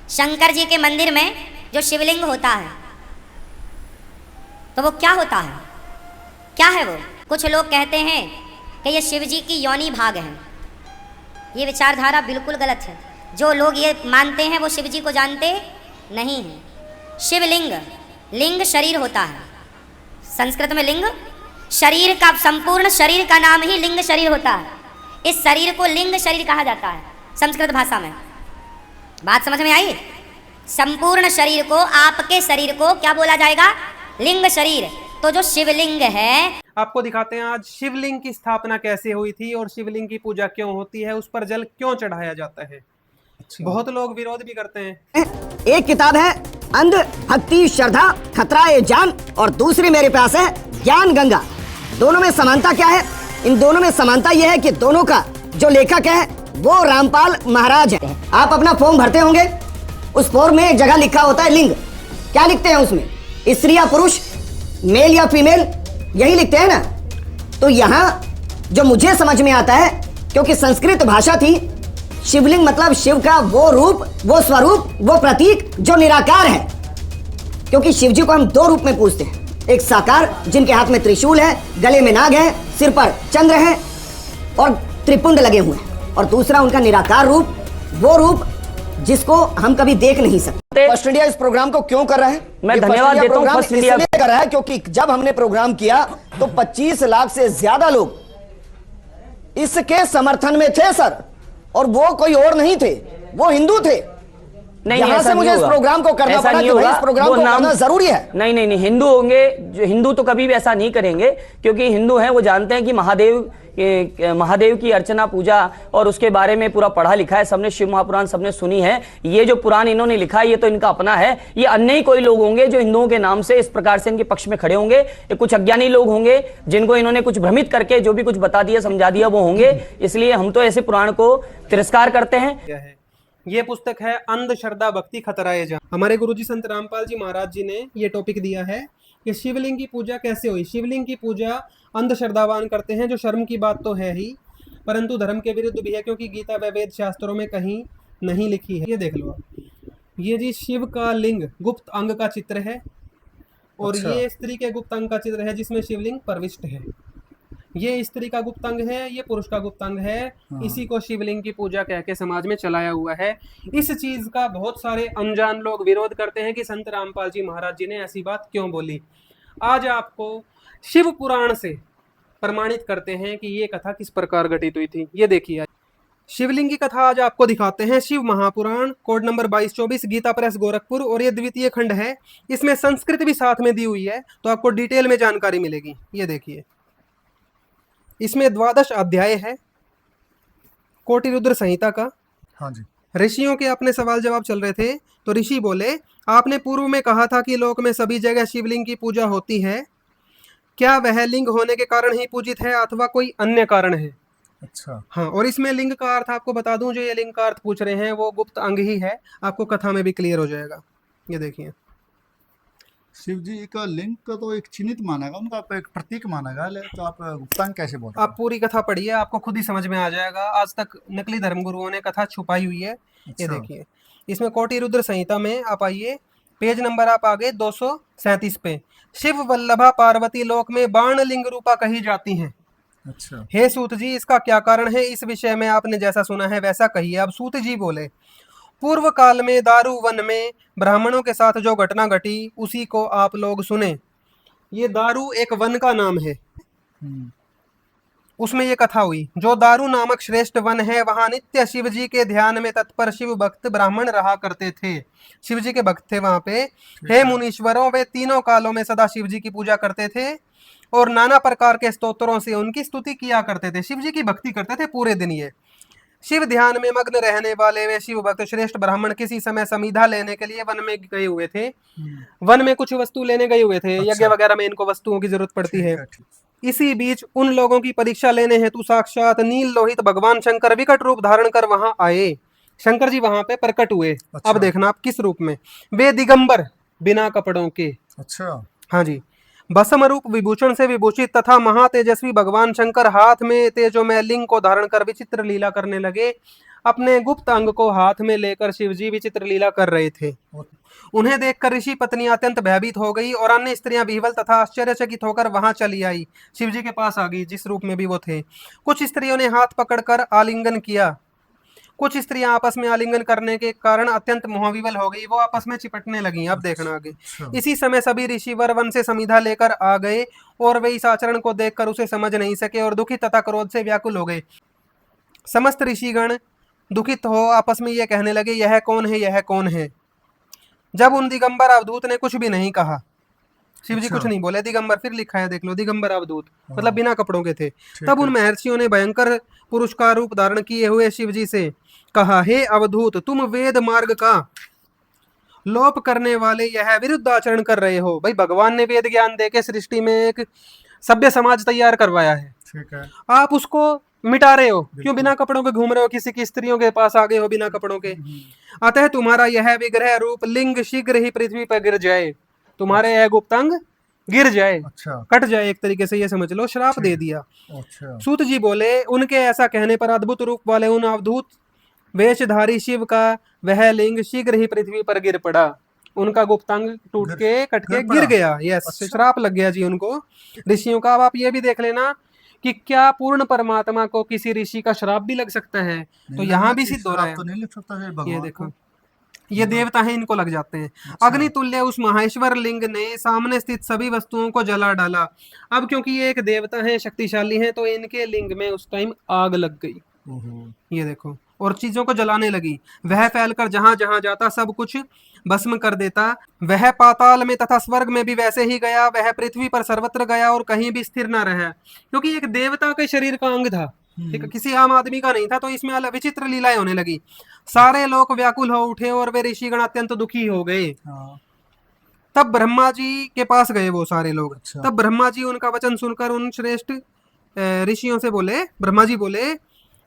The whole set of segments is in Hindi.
शंकर जी के मंदिर में जो शिवलिंग होता है तो वो क्या होता है, क्या है वो? कुछ लोग कहते हैं कि ये शिव जी की योनि भाग है। ये विचारधारा बिल्कुल गलत है। जो लोग ये मानते हैं वो शिव जी को जानते नहीं हैं। शिवलिंग, लिंग शरीर होता है। संस्कृत में लिंग शरीर का, संपूर्ण शरीर का नाम ही लिंग शरीर होता है। इस शरीर को लिंग शरीर कहा जाता है संस्कृत भाषा में। बात समझ में आई? संपूर्ण शरीर को, आपके शरीर को क्या बोला जाएगा? लिंग शरीर। तो जो शिवलिंग है, आपको दिखाते हैं आज शिवलिंग की स्थापना कैसे हुई थी और शिवलिंग की पूजा क्यों होती है, उस पर जल क्यों चढ़ाया जाता है। बहुत लोग विरोध भी करते हैं। एक किताब है अंध भक्ति श्रद्धा खतरा ए जान, और दूसरी मेरे पास है ज्ञान गंगा। दोनों में समानता क्या है? इन दोनों में समानता यह है कि दोनों का जो लेखक है वो रामपाल महाराज है। आप अपना फॉर्म भरते होंगे, उस फॉर्म में एक जगह लिखा होता है लिंग। क्या लिखते हैं उसमें? स्त्री या पुरुष, मेल या फीमेल, यही लिखते हैं ना। तो यहाँ जो मुझे समझ में आता है, क्योंकि संस्कृत भाषा थी, शिवलिंग मतलब शिव का वो रूप, वो स्वरूप, वो प्रतीक जो निराकार है। क्योंकि शिव जी को हम दो रूप में पूजते हैं, एक साकार जिनके हाथ में त्रिशूल है, गले में नाग है, सिर पर चंद्र है और त्रिपुंड लगे हुए हैं, और दूसरा उनका निराकार रूप, वो रूप जिसको हम कभी देख नहीं सकते। फर्स्ट इंडिया इस प्रोग्राम को क्यों कर रहा है? मैं धन्यवाद देता हूं फर्स्ट इंडिया इसलिए कर रहा है क्योंकि जब हमने प्रोग्राम किया तो 25 लाख से ज्यादा लोग इसके समर्थन में थे सर, और वो कोई और नहीं थे, वो हिंदू थे। नहीं, यहाँ से मुझे इस प्रोग्राम को करना पड़ा कि भाई इस प्रोग्राम को करना जरूरी है। नहीं, हिंदू होंगे, जो हिंदू तो कभी भी ऐसा नहीं करेंगे, क्योंकि हिंदू हैं, वो जानते हैं कि महादेव की अर्चना पूजा और उसके बारे में पूरा पढ़ा लिखा है सबने, शिव महापुराण सबने सुनी है। ये जो पुराण इन्होंने लिखा है ये तो इनका अपना है। ये अन्य ही कोई लोग होंगे जो हिंदुओं के नाम से इस प्रकार से इनके पक्ष में खड़े होंगे। ये कुछ अज्ञानी लोग होंगे जिनको इन्होंने कुछ भ्रमित करके जो भी कुछ बता दिया, समझा दिया, वो होंगे। इसलिए हम तो ऐसे पुराण को तिरस्कार करते हैं। ये पुस्तक है अंधश्रद्धा भक्ति खतरा ए जान। हमारे गुरुजी संत रामपाल जी महाराज जी ने ये टॉपिक दिया है कि शिवलिंग की पूजा कैसे हुई। शिवलिंग की पूजा अंधश्रद्धावान करते हैं, जो शर्म की बात तो है ही, परंतु धर्म के विरुद्ध भी है, क्योंकि गीता व वेद शास्त्रों में कहीं नहीं लिखी है। ये देख लो, ये जी शिव का लिंग गुप्त अंग का चित्र है, और ये स्त्री के गुप्त अंग का चित्र है जिसमें शिवलिंग प्रविष्ट है। ये स्त्री का गुप्त अंग है, ये पुरुष का गुप्त अंग है। इसी को शिवलिंग की पूजा कह के समाज में चलाया हुआ है। इस चीज का बहुत सारे अनजान लोग विरोध करते हैं कि संत रामपाल जी महाराज जी ने ऐसी बात क्यों बोली। आज आपको शिव पुराण से प्रमाणित करते हैं कि ये कथा किस प्रकार घटित हुई थी। ये देखिए, शिवलिंग की कथा आज आपको दिखाते हैं। शिव महापुराण, कोड नंबर 2224, गीता प्रेस गोरखपुर, और ये द्वितीय खंड है। इसमें संस्कृत भी साथ में दी हुई है, तो आपको डिटेल में जानकारी मिलेगी। ये देखिए, इसमें 12 अध्याय है कोटि रुद्र संहिता का। हाँ जी। ऋषियों के अपने सवाल जवाब चल रहे थे, तो ऋषि बोले, आपने पूर्व में कहा था कि लोक में सभी जगह शिवलिंग की पूजा होती है। क्या वह लिंग होने के कारण ही पूजित है अथवा कोई अन्य कारण है? अच्छा। हाँ, और इसमें लिंग का अर्थ आपको बता दूं, जो ये लिंग का अर्थ पूछ रहे हैं वो गुप्त अंग ही है। आपको कथा में भी क्लियर हो जाएगा। ये देखिए, शिव जी का लिंग का तो एक चिन्हित माना गया, उनका एक प्रतीक माना गया, तो आप गुप्तांग कैसे बोल रहे हैं? आप पूरी कथा पढ़िए, आपको खुद ही समझ में आ जाएगा। आज तक नकली धर्मगुरुओं ने कथा छुपाई हुई है। ये देखिए, इसमें कोटि रुद्र संहिता में आप आइए, पेज नंबर आप आगे 237 पे। शिव वल्लभा पार्वती लोक में बाण लिंग रूपा कही जाती हैं। अच्छा। हे सूत जी, इसका क्या कारण है? इस विषय में आपने जैसा सुना है वैसा कहिए। अब सूत जी बोले, पूर्व काल में दारू वन में ब्राह्मणों के साथ जो घटना घटी उसी को आप लोग सुने। ये दारू एक वन का नाम है, उसमें ये कथा हुई। जो दारू नामक श्रेष्ठ वन है, वहां नित्य शिव जी के ध्यान में तत्पर शिव भक्त ब्राह्मण रहा करते थे। शिव जी के भक्त थे वहां पे। हे मुनीश्वरों, वे तीनों कालों में सदा शिव जी की पूजा करते थे और नाना प्रकार के स्तोत्रों से उनकी स्तुति किया करते थे। शिव जी की भक्ति करते थे पूरे दिन। ये शिव ध्यान में मग्न रहने वाले वे शिव भक्त श्रेष्ठ ब्राह्मण किसी समय समीधा लेने के लिए वन में गए हुए थे। वन में कुछ वस्तु लेने गए हुए थे। यज्ञ वगैरह में इनको वस्तुओं की जरूरत पड़ती है। इसी बीच उन लोगों की परीक्षा लेने हेतु साक्षात नील लोहित भगवान शंकर विकट रूप धारण कर वहां आए। शंकर जी वहां पे प्रकट हुए। अब देखना आप किस रूप में। वे दिगंबर, बिना कपड़ों के। अच्छा। हाँ जी, भस्म रूप विभूषण से विभूषित तथा महातेजस्वी भगवान शंकर हाथ में तेजोमय लिंग को धारण कर विचित्र लीला करने लगे। अपने गुप्त अंग को हाथ में लेकर शिवजी विचित्र लीला कर रहे थे। उन्हें देखकर ऋषि पत्नी अत्यंत भयभीत हो गई और अन्य स्त्रियां विह्वल तथा आश्चर्यचकित होकर वहां चली आई, शिवजी के पास आ गई, जिस रूप में भी वो थे। कुछ स्त्रियों ने हाथ पकड़कर आलिंगन किया। कुछ स्त्रियां आपस में आलिंगन करने के कारण अत्यंत मोहविवल हो गई, वो आपस में चिपटने लगी। अब देखना आगे। इसी समय सभी ऋषिवर वन से समिधा लेकर आ गए और वे इस आचरण को देखकर उसे समझ नहीं सके और दुखित तथा क्रोध से व्याकुल हो गए। समस्त ऋषिगण दुखित हो आपस में ये कहने लगे, यह कौन है, यह कौन है। जब उन दिगंबर अवधूत ने कुछ भी नहीं कहा, शिवजी कुछ नहीं बोले। दिगंबर फिर लिखा है, देख लो, दिगंबर अवधूत मतलब बिना कपड़ों के थे। तब उन महर्षियों ने भयंकर पुरुष का रूप धारण किए हुए शिवजी से कहा, हे अवधूत, तुम वेद मार्ग का लोप करने वाले यह विरुद्ध आचरण कर रहे हो। भाई भगवान ने वेद ज्ञान देके सृष्टि में एक सभ्य समाज तैयार करवाया है, ठीक है, आप उसको मिटा रहे हो। क्यों बिना कपड़ों के घूम रहे हो, किसी की स्त्रियों के पास आ गए हो बिना कपड़ों के। अतः तुम्हारा यह विग्रह रूप लिंग शीघ्र ही पृथ्वी पर गिर जाए, तुम्हारे यह गुप्तांग गिर जाए, अच्छा, कट जाए, एक तरीके से ये समझ लो, श्राप दे दिया। अच्छा, सूत जी बोले, उनके ऐसा कहने पर अद्भुत रूप वाले उन अवधूत वेशधारी शिव का वह लिंग शीघ्र ही पृथ्वी पर गिर पड़ा। उनका गुप्तांग टूट के कट के गिर गया। यस, श्राप लग गया जी उनको, ऋषियों का। अब आप ये भी देख लेना कि क्या पूर्ण परमात्मा को किसी ऋषि का श्राप भी लग सकता है। तो यहाँ भी सिद्ध हो रहा है, तो नहीं लिख सकता है भगवान ये देखो को। ये देवता हैं, इनको लग जाते हैं। अग्नितुल्य उस महेश्वर लिंग ने सामने स्थित सभी वस्तुओं को जला डाला। अब क्योंकि ये एक देवता हैं, शक्तिशाली हैं, तो इनके लिंग में उस टाइम आग लग गई। ये देखो, और चीजों को जलाने लगी। वह फैलकर जहां जहां जाता सब कुछ भस्म कर देता। वह पाताल में तथा स्वर्ग में भी वैसे ही गया, वह पृथ्वी पर सर्वत्र गया और कहीं भी स्थिर न रहा, क्योंकि एक देवता के शरीर का अंग था, ठीक है, किसी आम आदमी का नहीं था। तो इसमें अलग विचित्र लीलाएं होने लगी। सारे लोग व्याकुल हो उठे और वे ऋषिगण अत्यंत दुखी हो गए। तब ब्रह्मा जी के पास गए वो सारे लोग। अच्छा। तब ब्रह्मा जी उनका वचन सुनकर उन श्रेष्ठ ऋषियों से बोले, ब्रह्मा जी बोले,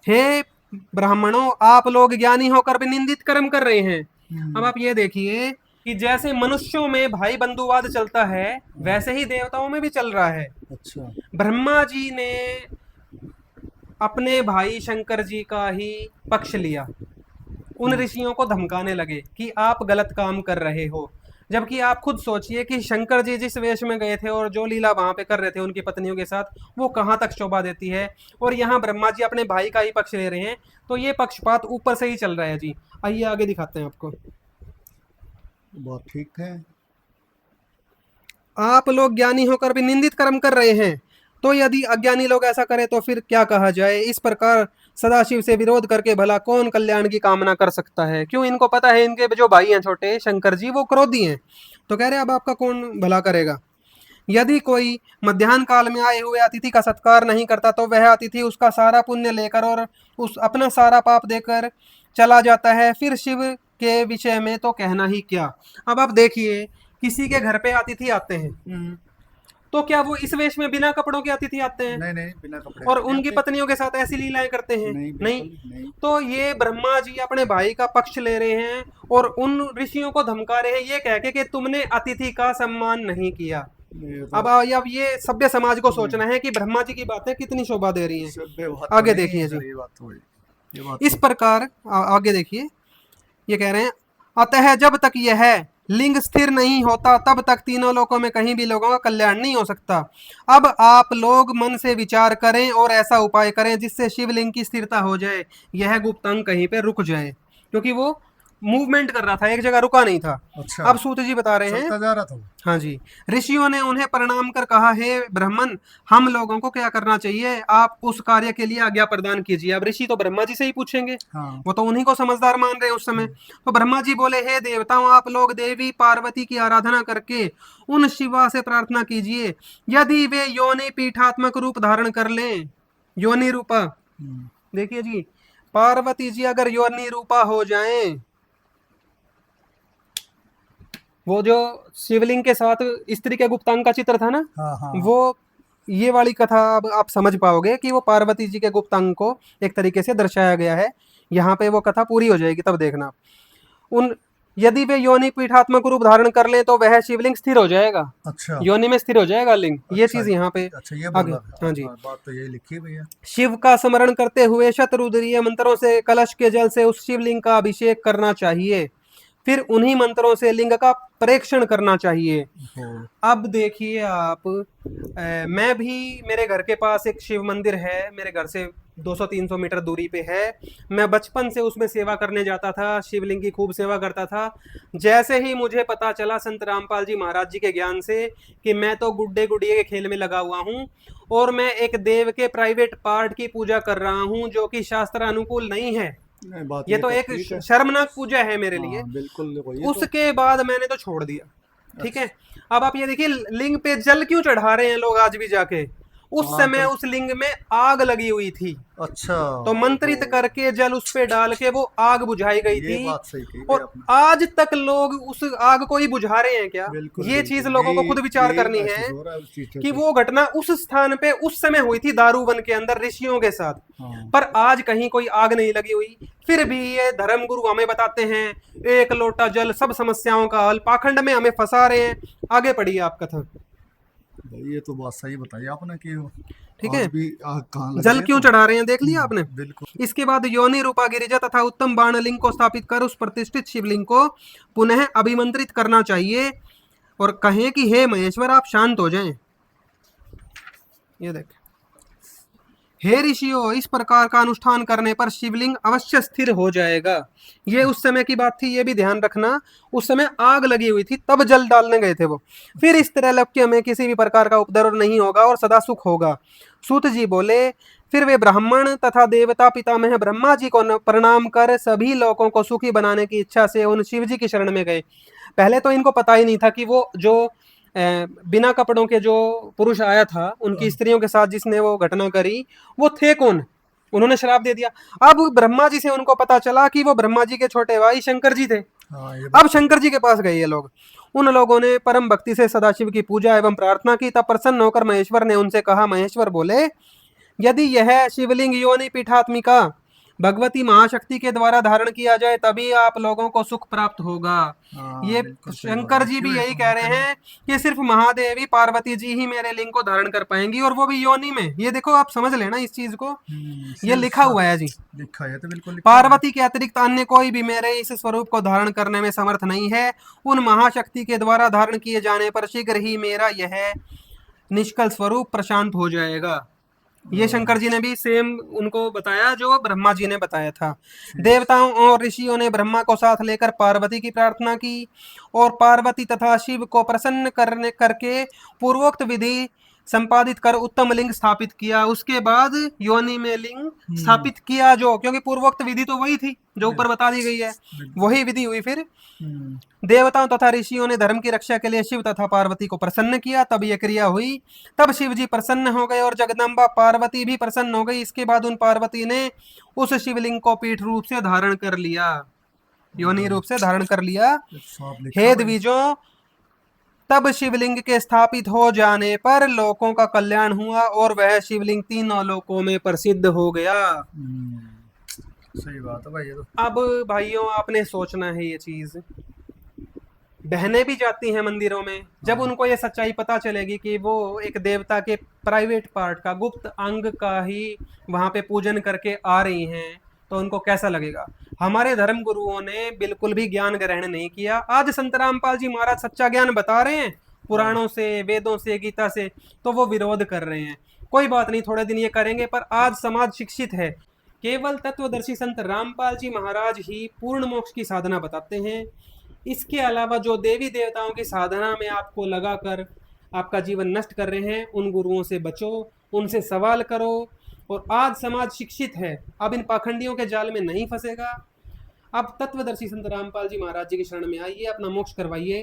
हे ब्राह्मणों, आप लोग ज्ञानी होकर भी निंदित कर्म कर रहे हैं। अब आप ये देखिए कि जैसे मनुष्यों में भाई बंधुवाद चलता है, वैसे ही देवताओं में भी चल रहा है। अच्छा, ब्रह्मा जी ने अपने भाई शंकर जी का ही पक्ष लिया। उन ऋषियों को धमकाने लगे कि आप गलत काम कर रहे हो। जबकि आप खुद सोचिए कि शंकर जी जिस वेश में गए थे और जो लीला वहां पे कर रहे थे उनकी पत्नियों के साथ, वो कहाँ तक शोभा देती है। और यहाँ ब्रह्मा जी अपने भाई का ही पक्ष ले रहे हैं। तो ये पक्षपात ऊपर से ही चल रहा है जी। आइए आगे दिखाते हैं आपको। बहुत ठीक है। आप लोग ज्ञानी होकर भी निंदित कर्म कर रहे हैं, तो यदि अज्ञानी लोग ऐसा करें तो फिर क्या कहा जाए। इस प्रकार सदाशिव से विरोध करके भला कौन कल्याण की कामना कर सकता है। क्यों, इनको पता है इनके जो भाई हैं छोटे शंकर जी, वो क्रोधी हैं। तो कह रहे अब आपका कौन भला करेगा। यदि कोई मध्याह्न काल में आए हुए अतिथि का सत्कार नहीं करता तो वह अतिथि उसका सारा पुण्य लेकर और उस अपना सारा पाप देकर चला जाता है। फिर शिव के विषय में तो कहना ही क्या। अब आप देखिए, किसी के घर पे अतिथि आते हैं, तो क्या वो इस वेश में बिना कपड़ों के अतिथि आते हैं? नहीं नहीं, बिना कपड़े और उनकी पत्नियों के साथ ऐसी लीलाएं करते हैं? नहीं, नहीं। बिल्कुल नहीं। तो ये ब्रह्मा जी अपने भाई का पक्ष ले रहे हैं और उन ऋषियों को धमका रहे हैं, ये कह के कि तुमने अतिथि का सम्मान नहीं किया। अब ये सभ्य समाज को सोचना है कि ब्रह्मा जी की बातें कितनी शोभा दे रही हैं। आगे देखिए जी। इस प्रकार आगे देखिए, ये कह रहे हैं, अतः जब तक यह लिंग स्थिर नहीं होता तब तक तीनों लोकों में कहीं भी लोगों का कल्याण नहीं हो सकता। अब आप लोग मन से विचार करें और ऐसा उपाय करें जिससे शिवलिंग की स्थिरता हो जाए, यह गुप्तांग कहीं पे रुक जाए, क्योंकि वो मूवमेंट कर रहा था, एक जगह रुका नहीं था। अच्छा। अब सूत जी बता रहे हैं, चलता जा रहा था। हाँ जी। ऋषियों ने उन्हें प्रणाम कर कहा, हे ब्राह्मण, हम लोगों को क्या करना चाहिए, आप उस कार्य के लिए आज्ञा प्रदान कीजिए। अब ऋषि तो ब्रह्मा जी से ही पूछेंगे, हाँ। वो तो उन्हीं को समझदार मान रहे हैं उस समय। तो ब्रह्मा जी बोले, हे देवताओं, आप लोग देवी पार्वती की आराधना करके उन शिवा से प्रार्थना कीजिए, यदि वे योनि पीठात्मक रूप धारण कर लें। योनि रूपा, देखिए जी, पार्वती जी अगर योनि रूपा हो जाएं, वो जो शिवलिंग के साथ स्त्री के गुप्तांग का चित्र था ना, हाँ, हाँ। वो ये वाली कथा अब आप समझ पाओगे कि वो पार्वती जी के गुप्तांग को एक तरीके से दर्शाया गया है। यहाँ पे वो कथा पूरी हो जाएगी, तब देखना। उन यदि वे योनि पीठात्मक रूप धारण कर ले तो वह शिवलिंग स्थिर हो जाएगा, अच्छा योनि में स्थिर हो जाएगा लिंग। ये अच्छा, चीज यहाँ पे अच्छा ये आगे, बोला। हाँ जी। बात तो यही लिखी है भैया। शिव का स्मरण करते हुए शतरुद्रीय मंत्रों से कलश के जल से उस शिवलिंग का अभिषेक करना चाहिए, फिर उन्हीं मंत्रों से लिंग का परीक्षण करना चाहिए। हो, अब देखिए आप, मैं भी, मेरे घर के पास एक शिव मंदिर है, मेरे घर से 200-300 मीटर दूरी पे है। मैं बचपन से उसमें सेवा करने जाता था, शिवलिंग की खूब सेवा करता था। जैसे ही मुझे पता चला संत रामपाल जी महाराज जी के ज्ञान से कि मैं तो गुड्डे गुड़िये के खेल में लगा हुआ हूँ और मैं एक देव के प्राइवेट पार्ट की पूजा कर रहा हूँ जो कि शास्त्र अनुकूल नहीं है, नहीं बात ये तो एक ठीक है। शर्मनाक पूजा है मेरे लिए। हाँ, बिल्कुल वही तो। उसके बाद मैंने तो छोड़ दिया, ठीक है। अब आप ये देखिए, लिंग पे जल क्यों चढ़ा रहे हैं लोग आज भी जाके। उस हाँ, समय तो- उस लिंग में आग लगी हुई थी, अच्छा तो मंत्रित करके जल उस पे डाल के वो आग बुझाई गई ये थी। बात सही कही और आपने। आज तक लोग उस आग को ही बुझा रहे हैं क्या? बिल्कुल ये बिल्कुल, चीज लोगों को यही- खुद विचार यही करनी महसूस है हो रहा है उस चीज़ से कि तो। वो घटना उस स्थान पे उस समय हुई थी दारूवन के अंदर ऋषियों के साथ, हाँ। पर आज कहीं कोई आग नहीं लगी हुई। फिर भी ये धर्म गुरु हमें बताते हैं एक लोटा जल सब समस्याओं का हल, पाखंड में हमें फंसा रहे हैं। आगे पढ़िए आप कथा। भाई ये तो बात सही बताई आपने कि ठीक आज है, भी आग कहाँ लग जल रही है क्यों तो। चढ़ा रहे हैं देख लिया आपने। बिल्कुल। इसके बाद योनि रूपा गिरिजा तथा उत्तम बाणलिंग को स्थापित कर उस प्रतिष्ठित शिवलिंग को पुनः अभिमंत्रित करना चाहिए और कहें कि हे महेश्वर आप शांत हो जाएं। ये देख, हे ऋषियों इस प्रकार का अनुष्ठान करने पर शिवलिंग अवश्य स्थिर हो जाएगा। ये उस समय की बात थी, ये भी ध्यान रखना। उस समय आग लगी हुई थी तब जल डालने गए थे वो। फिर इस त्रैलोक्य में किसी भी प्रकार का उपद्रव नहीं होगा और सदा सुख होगा। सूत जी बोले, फिर वे ब्राह्मण तथा देवता पितामह ब्रह्मा जी को प्रणाम कर सभी लोगों को सुखी बनाने की इच्छा से उन शिव जी की शरण में गए। पहले तो इनको पता ही नहीं था कि वो जो बिना कपड़ों के जो पुरुष आया था उनकी स्त्रियों के साथ जिसने वो घटना करी वो थे कौन, उन्होंने श्राप दे दिया। अब ब्रह्मा जी से उनको पता चला कि वो ब्रह्मा जी के छोटे भाई शंकर जी थे। हाँ, ये अब शंकर जी के पास गए ये लोग। उन लोगों ने परम भक्ति से सदाशिव की पूजा एवं प्रार्थना की। तब प्रसन्न होकर महेश्वर ने उनसे कहा, महेश्वर बोले, यदि यह शिवलिंग योनि पीठात्मिका भगवती महाशक्ति के द्वारा धारण किया जाए तभी आप लोगों को सुख प्राप्त होगा। हाँ, ये बिल्कुल सही शंकर बात है। जी भी क्यों यही ऐसा कह रहे हैं कि सिर्फ महादेवी पार्वती जी ही मेरे लिंग को धारण कर पाएंगी और वो भी योनि में। ये देखो आप समझ लेना इस चीज को, ये शिव लिखा हुआ है जी। लिखा है तो बिल्कुल लिखा है। पार्वती के अतिरिक्त अन्य कोई भी मेरे इस स्वरूप को धारण करने में समर्थ नहीं है। उन महाशक्ति के द्वारा धारण किए जाने पर शीघ्र ही मेरा यह निष्कल स्वरूप प्रशांत हो जाएगा। ये शंकर जी ने भी सेम उनको बताया जो ब्रह्मा जी ने बताया था। देवताओं और ऋषियों ने ब्रह्मा को साथ लेकर पार्वती की प्रार्थना की और पार्वती तथा शिव को प्रसन्न करके पूर्वोक्त विधि संपादित कर उत्तम लिंग स्थापित किया। उसके बाद योनि में लिंग स्थापित किया, जो क्योंकि पूर्वोक्त विधि तो वही थी जो ऊपर बता दी गई है, वही विधि हुई। फिर देवताओं तथा ऋषियों ने धर्म की रक्षा के लिए शिव तथा पार्वती को प्रसन्न किया, तब यह क्रिया हुई। तब शिव जी प्रसन्न हो गए और जगदम्बा पार्वती भी प्रसन्न हो गई। इसके बाद उन पार्वती ने उस शिवलिंग को पीठ रूप से धारण कर लिया, योनि रूप से धारण कर लिया। हे द्विजों, तब शिवलिंग के स्थापित हो जाने पर लोगों का कल्याण हुआ और वह शिवलिंग तीनों लोकों में प्रसिद्ध हो गया। सही बात है भाई ये तो। अब भाइयों आपने सोचना है ये चीज, बहनें भी जाती हैं मंदिरों में, जब उनको ये सच्चाई पता चलेगी कि वो एक देवता के प्राइवेट पार्ट का, गुप्त अंग का ही वहां पे पूजन करके आ रही हैं, तो उनको कैसा लगेगा। हमारे धर्म गुरुओं ने बिल्कुल भी ज्ञान ग्रहण नहीं किया। आज संत रामपाल जी महाराज सच्चा ज्ञान बता रहे हैं पुराणों से, वेदों से, गीता से, तो वो विरोध कर रहे हैं। कोई बात नहीं, थोड़े दिन ये करेंगे, पर आज समाज शिक्षित है। केवल तत्वदर्शी संत रामपाल जी महाराज ही पूर्ण मोक्ष की साधना बताते हैं। इसके अलावा जो देवी देवताओं की साधना में आपको लगाकर आपका जीवन नष्ट कर रहे हैं, उन गुरुओं से बचो, उनसे सवाल करो। और आज समाज शिक्षित है, अब इन पाखंडियों के जाल में नहीं फंसेगा। अब तत्वदर्शी संत रामपाल जी महाराज जी की शरण में आइए, अपना मोक्ष करवाइए।